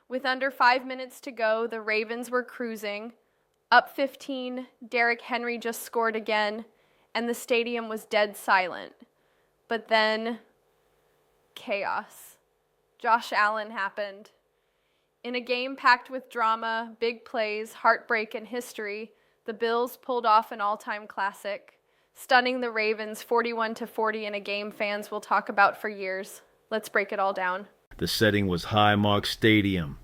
With under 5 minutes to go, the Ravens were cruising. Up 15, Derrick Henry just scored again, and the stadium was dead silent. But then, chaos. Josh Allen happened. In a game packed with drama, big plays, heartbreak, and history, the Bills pulled off an all-time classic, stunning the Ravens 41-40 in a game fans will talk about for years. Let's break it all down. The setting was Highmark Stadium,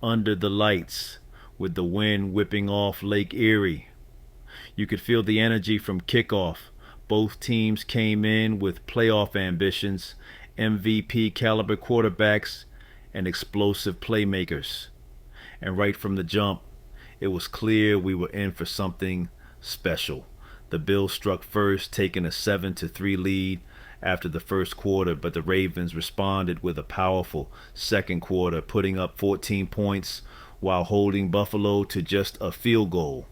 under the lights, with the wind whipping off Lake Erie. You could feel the energy from kickoff. Both teams came in with playoff ambitions, MVP caliber quarterbacks, and explosive playmakers. And right from the jump, it was clear we were in for something special. The Bills struck first, taking a 7-3 lead after the first quarter, but the Ravens responded with a powerful second quarter, putting up 14 points while holding Buffalo to just a field goal.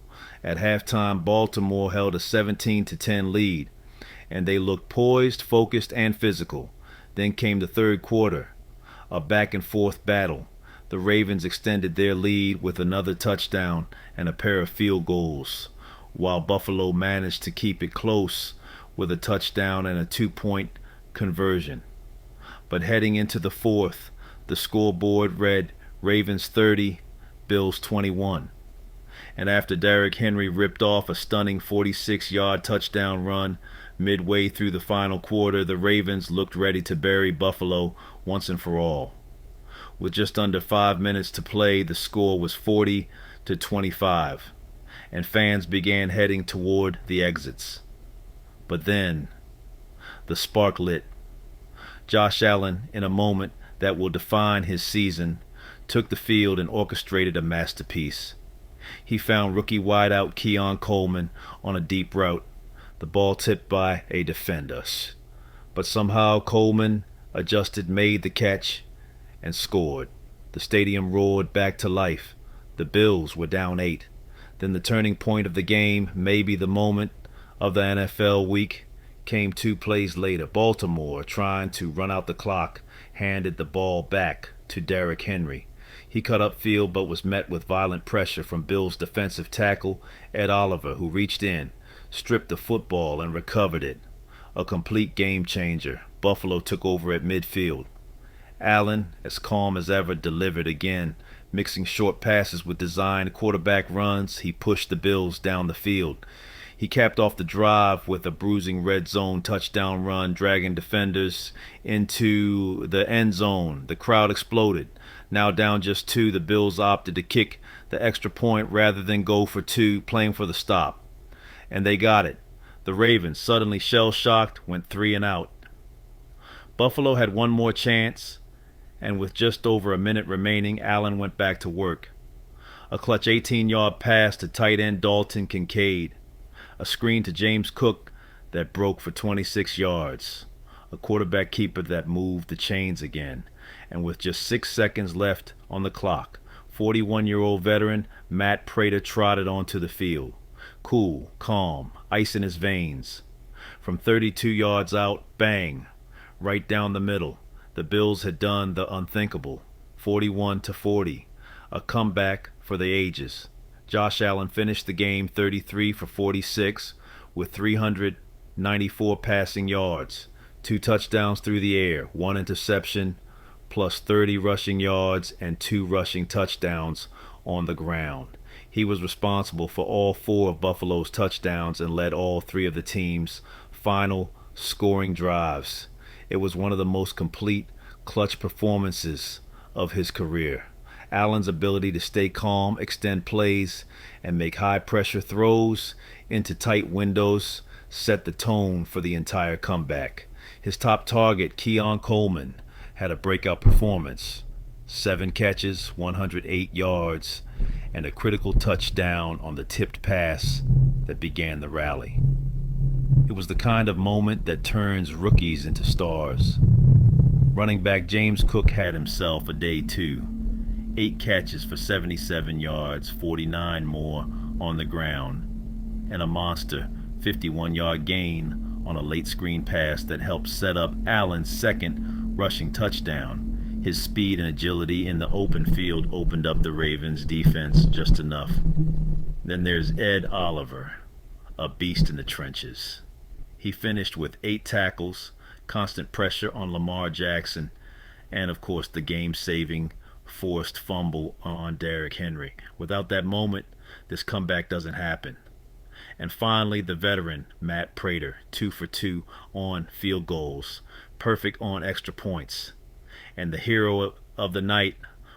At halftime, Baltimore held a 17-10 lead, and they looked poised, focused, and physical. Then came the third quarter, a back-and-forth battle. The Ravens extended their lead with another touchdown and a pair of field goals, while Buffalo managed to keep it close with a touchdown and a 2-point conversion. But heading into the fourth, the scoreboard read Ravens 30, Bills 21. And after Derrick Henry ripped off a stunning 46-yard touchdown run midway through the final quarter, the Ravens looked ready to bury Buffalo once and for all. With just under 5 minutes to play, the score was 40-25, and fans began heading toward the exits. But then, the spark lit. Josh Allen, in a moment that will define his season, took the field and orchestrated a masterpiece. He found rookie wideout Keon Coleman on a deep route, the ball tipped by a defender. But somehow Coleman adjusted, made the catch, and scored. The stadium roared back to life. The Bills were down 8. Then the turning point of the game, maybe the moment of the NFL week, came 2 plays later. Baltimore, trying to run out the clock, handed the ball back to Derrick Henry. He cut upfield but was met with violent pressure from Bills defensive tackle Ed Oliver, who reached in, stripped the football, and recovered it. A complete game changer. Buffalo took over at midfield. Allen, as calm as ever, delivered again. Mixing short passes with designed quarterback runs, he pushed the Bills down the field. He capped off the drive with a bruising red zone touchdown run, dragging defenders into the end zone. The crowd exploded. Now down just 2, the Bills opted to kick the extra point rather than go for 2, playing for the stop. And they got it. The Ravens, suddenly shell-shocked, went 3 and out. Buffalo had one more chance, and with just over a minute remaining, Allen went back to work. A clutch 18-yard pass to tight end Dalton Kincaid. A screen to James Cook that broke for 26 yards. A quarterback keeper that moved the chains again. And with just 6 seconds left on the clock, 41-year-old veteran Matt Prater trotted onto the field. Cool, calm, ice in his veins. From 32 yards out, bang, right down the middle. The Bills had done the unthinkable, 41-40, a comeback for the ages. Josh Allen finished the game 33 for 46 with 394 passing yards, 2 touchdowns through the air, 1 interception, plus 30 rushing yards and 2 rushing touchdowns on the ground. He was responsible for all 4 of Buffalo's touchdowns and led all 3 of the team's final scoring drives. It was one of the most complete clutch performances of his career. Allen's ability to stay calm, extend plays, and make high-pressure throws into tight windows set the tone for the entire comeback. His top target, Keon Coleman, had a breakout performance. 7 catches, 108 yards, and a critical touchdown on the tipped pass that began the rally. It was the kind of moment that turns rookies into stars. Running back James Cook had himself a day too. 8 catches for 77 yards, 49 more on the ground, and a monster 51-yard gain on a late screen pass that helped set up Allen's second rushing touchdown. His speed and agility in the open field opened up the Ravens' defense just enough. Then there's Ed Oliver, a beast in the trenches. He finished with 8 tackles, constant pressure on Lamar Jackson, and of course the game-saving forced fumble on Derrick Henry. Without that moment, this comeback doesn't happen. And finally, the veteran, Matt Prater, 2 for 2 on field goals, perfect on extra points. And the hero of the night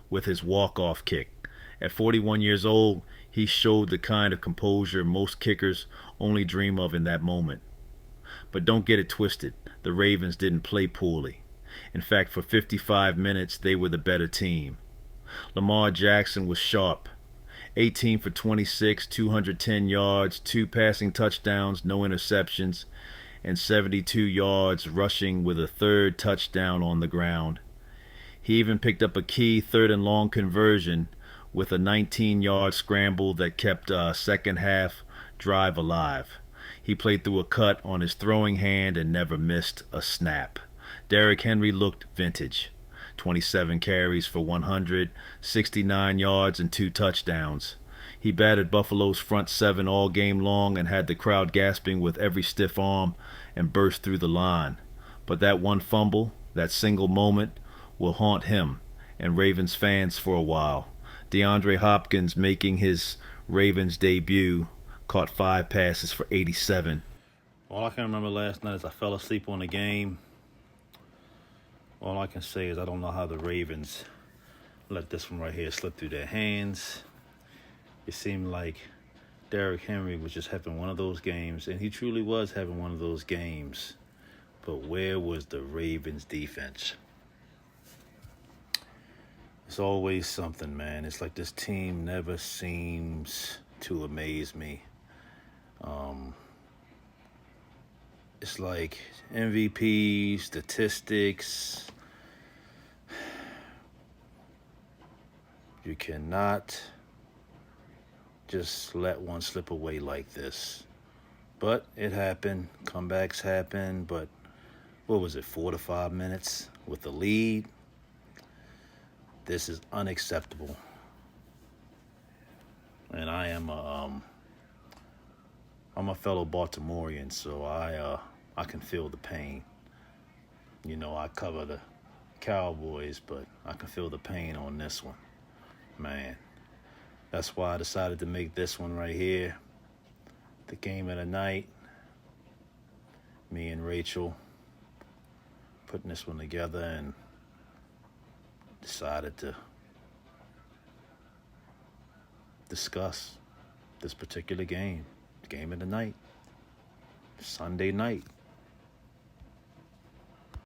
with his walk-off kick. At 41 years old, he showed the kind of composure most kickers only dream of in that moment. But don't get it twisted, the Ravens didn't play poorly. In fact, for 55 minutes, they were the better team. Lamar Jackson was sharp. 18 for 26, 210 yards, 2 passing touchdowns, no interceptions, and 72 yards rushing with a 3rd touchdown on the ground. He even picked up a key 3rd and long conversion with a 19-yard scramble that kept a second half drive alive. He played through a cut on his throwing hand and never missed a snap. Derrick Henry looked vintage. 27 carries for 169 yards and 2 touchdowns. He batted Buffalo's front 7 all game long and had the crowd gasping with every stiff arm and burst through the line. But that one fumble, that single moment, will haunt him and Ravens fans for a while. DeAndre Hopkins, making his Ravens debut, caught 5 passes for 87. All I can remember last night is I fell asleep on the game. All I can say is I don't know how the Ravens let this one right here slip through their hands. It seemed like Derrick Henry was just having one of those games, and he truly was having one of those games. But where was the Ravens defense? It's always something, man. It's like this team never seems to amaze me. It's like MVP, statistics. You cannot just let one slip away like this. But it happened. Comebacks happen. But what was it, 4 to 5 minutes with the lead? This is unacceptable. And I'm a fellow Baltimorean, so I can feel the pain. You know, I cover the Cowboys, but I can feel the pain on this one. Man, that's why I decided to make this one right here the game of the night. Me and Rachel putting this one together and decided to discuss this particular game, the game of the night, Sunday night.